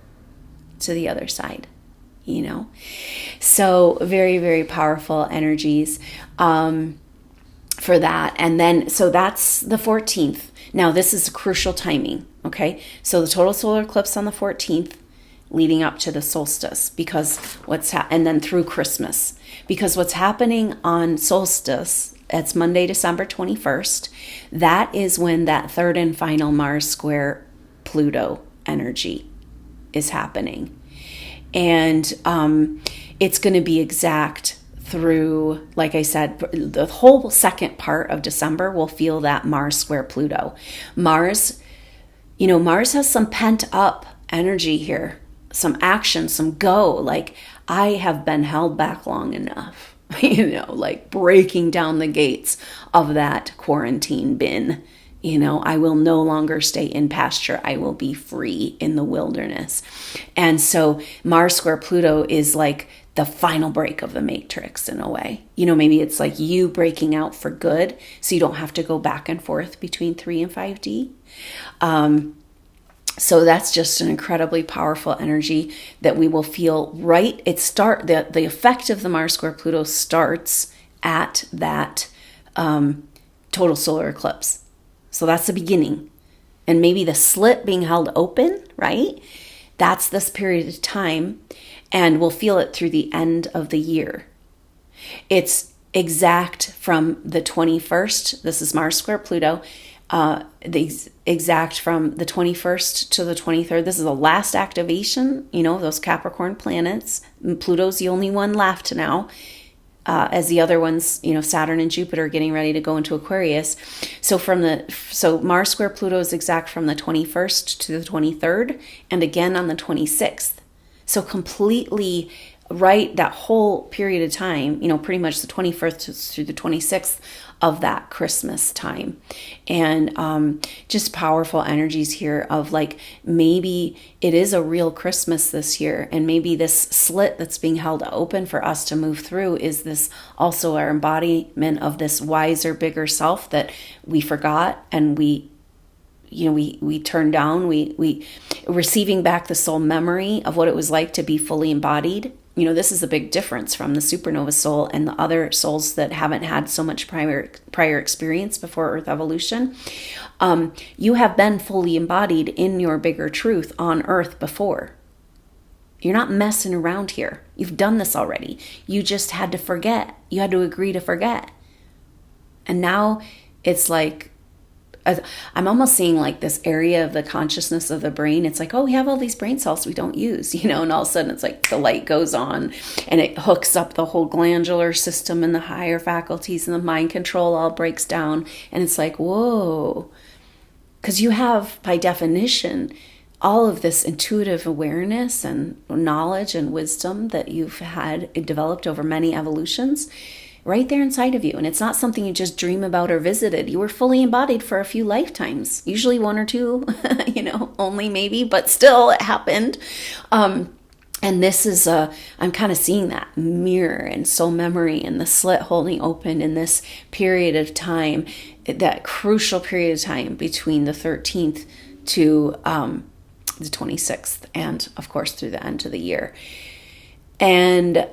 to the other side, So very, very powerful energies for that. And then, so that's the 14th. Now, this is crucial timing, okay? So the total solar eclipse on the 14th, leading up to the solstice, because and then through Christmas, because what's happening on solstice, it's Monday, December 21st, that is when that third and final Mars square Pluto energy is happening. And it's going to be exact through, like I said, the whole second part of December will feel that Mars square Pluto. Mars has some pent up energy here, some action, some go. Like, I have been held back long enough, like breaking down the gates of that quarantine bin. I will no longer stay in pasture. I will be free in the wilderness. And so Mars square Pluto is like the final break of the matrix in a way. Maybe it's like you breaking out for good, so you don't have to go back and forth between 3 and 5D. So that's just an incredibly powerful energy that we will feel right. The effect of the Mars square Pluto starts at that total solar eclipse. So that's the beginning. And maybe the slit being held open, right? That's this period of time. And we'll feel it through the end of the year. It's exact from the 21st. This is Mars square Pluto. Exact from the 21st to the 23rd. This is the last activation, those Capricorn planets. Pluto's the only one left now. As the other ones, Saturn and Jupiter are getting ready to go into Aquarius. So Mars square Pluto is exact from the 21st to the 23rd, and again on the 26th. So completely right, that whole period of time, pretty much the 21st through the 26th of that Christmas time. And just powerful energies here of like, maybe it is a real Christmas this year, and maybe this slit that's being held open for us to move through is this also our embodiment of this wiser, bigger self that we forgot, and we turned down. We receiving back the soul memory of what it was like to be fully embodied. This is a big difference from the supernova soul and the other souls that haven't had so much prior experience before Earth evolution. You have been fully embodied in your bigger truth on Earth before. You're not messing around here. You've done this already. You just had to forget. You had to agree to forget. And now it's like, I'm almost seeing like this area of the consciousness of the brain. It's like, oh, we have all these brain cells we don't use, and all of a sudden it's like the light goes on and it hooks up the whole glandular system and the higher faculties, and the mind control all breaks down. And it's like, whoa, because you have, by definition, all of this intuitive awareness and knowledge and wisdom that you've had developed over many evolutions right there inside of you. And it's not something you just dream about or visited. You were fully embodied for a few lifetimes, usually one or two, only maybe, but still it happened. And this is I'm kind of seeing that mirror and soul memory and the slit holding open in this period of time, that crucial period of time between the 13th to the 26th, and of course through the end of the year. And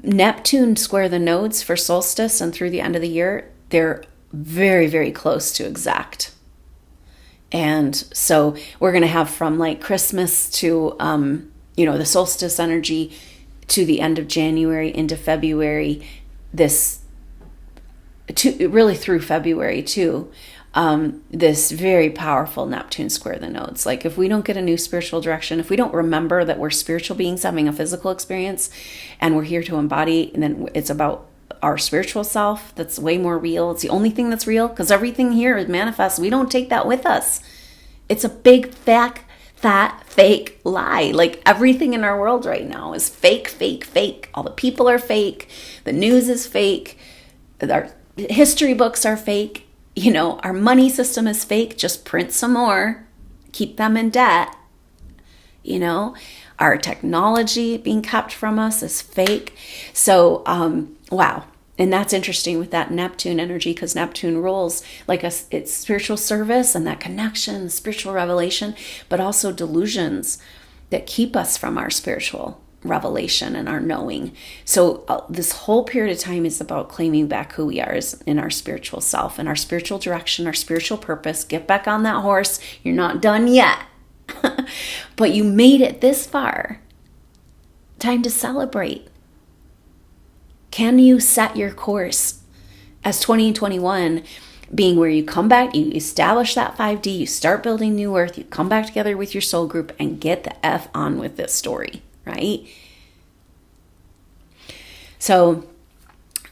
Neptune square the nodes for solstice and through the end of the year, they're very, very close to exact. And so we're going to have from like Christmas to, the solstice energy to the end of January into February, really through February too, this very powerful Neptune square the nodes. Like if we don't get a new spiritual direction, if we don't remember that we're spiritual beings having a physical experience and we're here to embody, and then it's about our spiritual self, that's way more real. It's the only thing that's real, because everything here is manifest. We don't take that with us. It's a big fat fake lie. Like everything in our world right now is fake, fake, fake. All the people are fake. The news is fake. Our history books are fake. Our money system is fake. Just print some more. Keep them in debt. Our technology being kept from us is fake. So, wow. And that's interesting with that Neptune energy, because Neptune rules like it's spiritual service and that connection, spiritual revelation, but also delusions that keep us from our spiritual revelation and our knowing. So this whole period of time is about claiming back who we are in our spiritual self and our spiritual direction, our spiritual purpose. Get back on that horse. You're not done yet, but you made it this far. Time to celebrate. Can you set your course as 2021 being where you come back, you establish that 5D, you start building new earth, you come back together with your soul group and get the F on with this story, right? So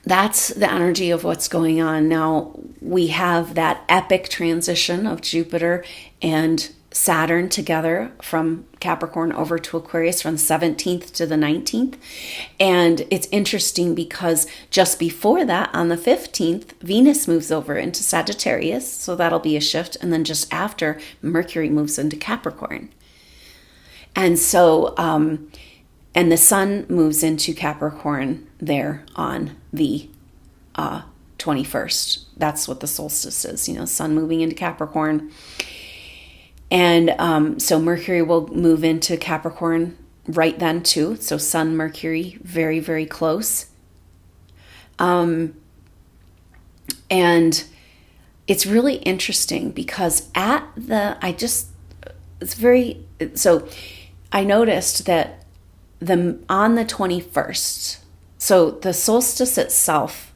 that's the energy of what's going on. Now we have that epic transition of Jupiter and Saturn together from Capricorn over to Aquarius from the 17th to the 19th. And it's interesting because just before that, on the 15th, Venus moves over into Sagittarius. So that'll be a shift. And then just after, Mercury moves into Capricorn. And so, and the sun moves into Capricorn there on the 21st. That's what the solstice is, sun moving into Capricorn. And so Mercury will move into Capricorn right then too. So Sun, Mercury, very, very close. And it's really interesting because I noticed that on the 21st, so the solstice itself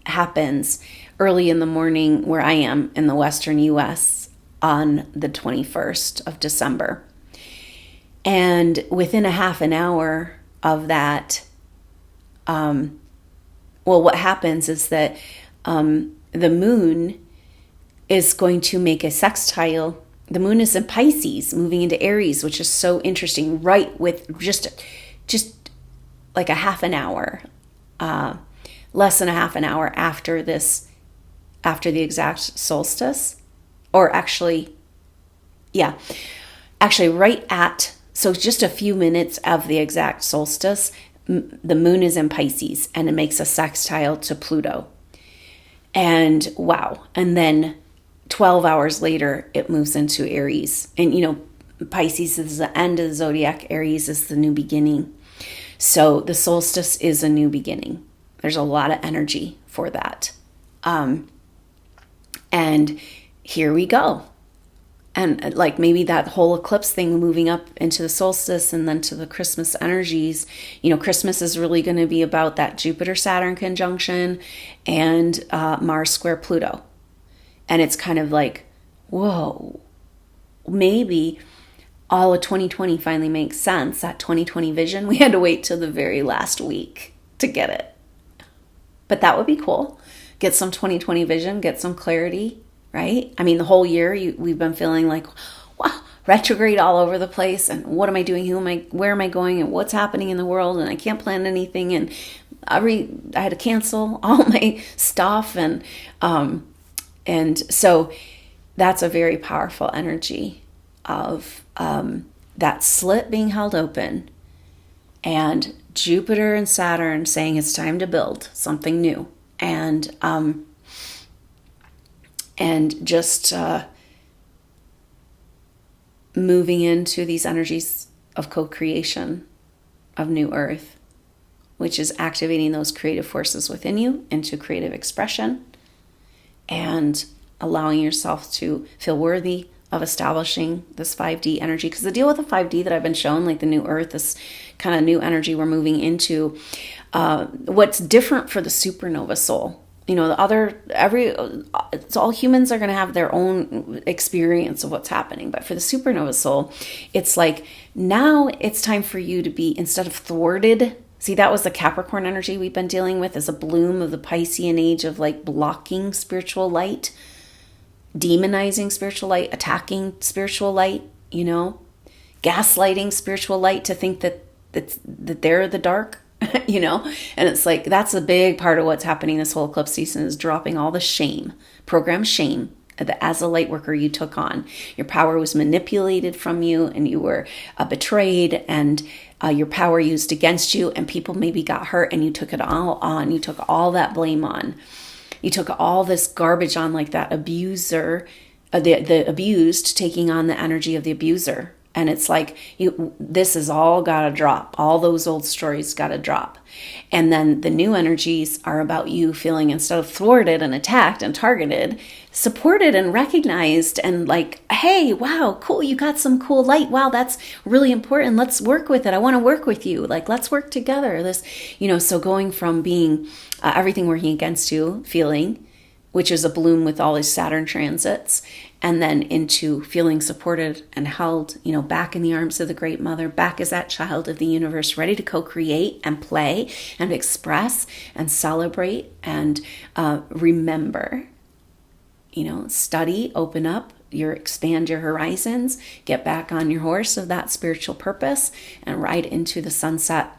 happens early in the morning where I am in the Western US, on the 21st of December. And within a half an hour of that, what happens is that the moon is going to make a sextile. The moon is in Pisces, moving into Aries, which is so interesting, right with just like a half an hour, less than a half an hour after the exact solstice, or actually right at, so just a few minutes of the exact solstice, the moon is in Pisces and it makes a sextile to Pluto. And wow. And then 12 hours later, it moves into Aries. And, Pisces is the end of the zodiac. Aries is the new beginning. So the solstice is a new beginning. There's a lot of energy for that. And here we go. And like maybe that whole eclipse thing moving up into the solstice and then to the Christmas energies, Christmas is really going to be about that Jupiter-Saturn conjunction and Mars square Pluto. And it's kind of like, whoa, maybe all of 2020 finally makes sense. That 2020 vision, we had to wait till the very last week to get it. But that would be cool. Get some 2020 vision, get some clarity. Right? I mean, the whole year we've been feeling like, wow, retrograde all over the place. And what am I doing? Where am I going? And what's happening in the world? And I can't plan anything. And I had to cancel all my stuff. And so that's a very powerful energy of that slit being held open and Jupiter and Saturn saying it's time to build something new. And just moving into these energies of co-creation of new earth, which is activating those creative forces within you into creative expression and allowing yourself to feel worthy of establishing this 5D energy. Because the deal with the 5D that I've been shown, like the new earth, this kind of new energy we're moving into, what's different for the supernova soul, all humans are going to have their own experience of what's happening. But for the supernova soul, it's like, now it's time for you to be, instead of thwarted. See, that was the Capricorn energy we've been dealing with as a bloom of the Piscean age of like blocking spiritual light, demonizing spiritual light, attacking spiritual light, gaslighting spiritual light to think that they're the dark. And it's like, that's a big part of what's happening this whole eclipse season, is dropping all the shame, program shame that as a light worker you took on. Your power was manipulated from you and you were betrayed, and your power used against you, and people maybe got hurt and you took it all on. You took all that blame on. You took all this garbage on, like that abuser, the abused taking on the energy of the abuser. And it's like, this is all got to drop. All those old stories got to drop. And then the new energies are about you feeling, instead of thwarted and attacked and targeted, supported and recognized, and like, hey, wow, cool. You got some cool light. Wow, that's really important. Let's work with it. I want to work with you. Like, let's work together. So going from being everything working against you, feeling, which is a bloom with all these Saturn transits, and then into feeling supported and held, back in the arms of the Great Mother, back as that child of the universe, ready to co-create and play and express and celebrate and remember, study, open up, expand your horizons, get back on your horse of that spiritual purpose and ride into the sunset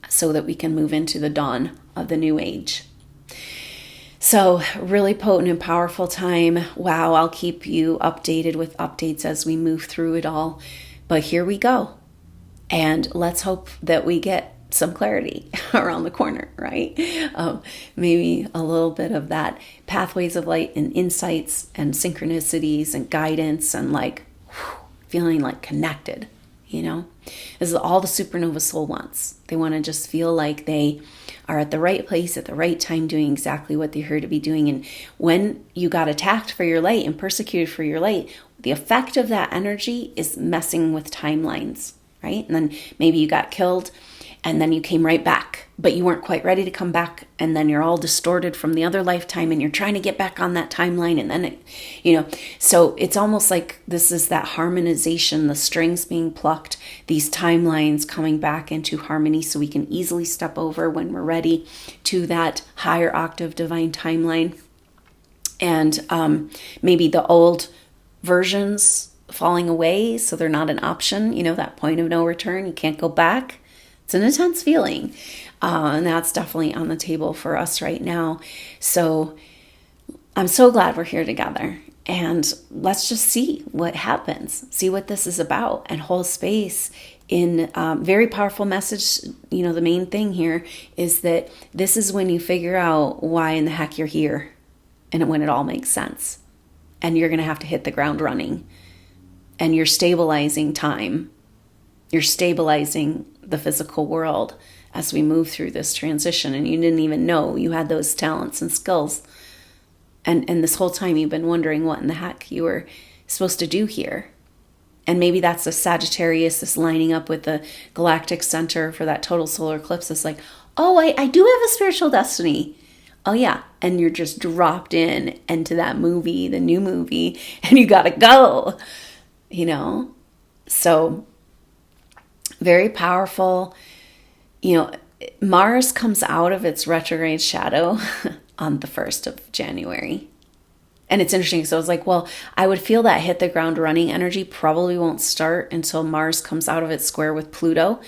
so that we can move into the dawn of the new age. So really potent and powerful time. Wow, I'll keep you updated with updates as we move through it all. But here we go. And let's hope that we get some clarity around the corner, right? Maybe a little bit of that pathways of light and insights and synchronicities and guidance and feeling like connected, This is all the supernova soul wants. They want to just feel like they are at the right place at the right time, doing exactly what they're here to be doing. And when you got attacked for your light and persecuted for your light, the effect of that energy is messing with timelines, right? And then maybe you got killed and then you came right back, but you weren't quite ready to come back. And then you're all distorted from the other lifetime and you're trying to get back on that timeline. And then so it's almost like this is that harmonization, the strings being plucked, these timelines coming back into harmony so we can easily step over when we're ready to that higher octave divine timeline. And maybe the old versions falling away, so they're not an option, that point of no return, you can't go back. It's an intense feeling. And that's definitely on the table for us right now. So I'm so glad we're here together. And let's just see what happens, see what this is about, and hold space in very powerful message. You know, the main thing here is that this is when you figure out why in the heck you're here and when it all makes sense. And you're going to have to hit the ground running. And you're stabilizing time. You're stabilizing the physical world as we move through this transition. And you didn't even know you had those talents and skills. And this whole time you've been wondering what in the heck you were supposed to do here. And maybe that's the Sagittarius is lining up with the Galactic Center for that total solar eclipse. It's like, oh, I do have a spiritual destiny. Oh, yeah. And you're just dropped into that movie, the new movie, and you got to go, you know? So very powerful. You know, Mars comes out of its retrograde shadow on the 1st of January. And it's interesting because I was like, well, I would feel that hit the ground running energy probably won't start until Mars comes out of its square with Pluto.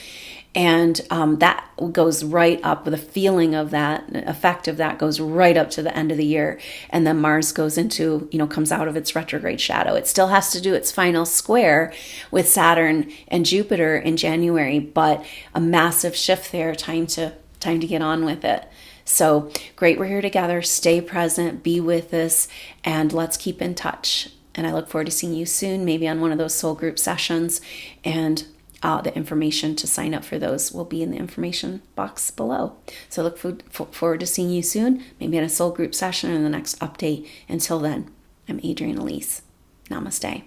And that goes right up with the feeling of that, effect of that goes right up to the end of the year. And then Mars goes into, you know, comes out of its retrograde shadow. It still has to do its final square with Saturn and Jupiter in January, but a massive shift there, time to get on with it. So great, we're here together. Stay present, be with us, and let's keep in touch. And I look forward to seeing you soon, maybe on one of those soul group sessions. And the information to sign up for those will be in the information box below. So look forward to seeing you soon, maybe in a soul group session or in the next update. Until then, I'm Adrienne Elise. Namaste.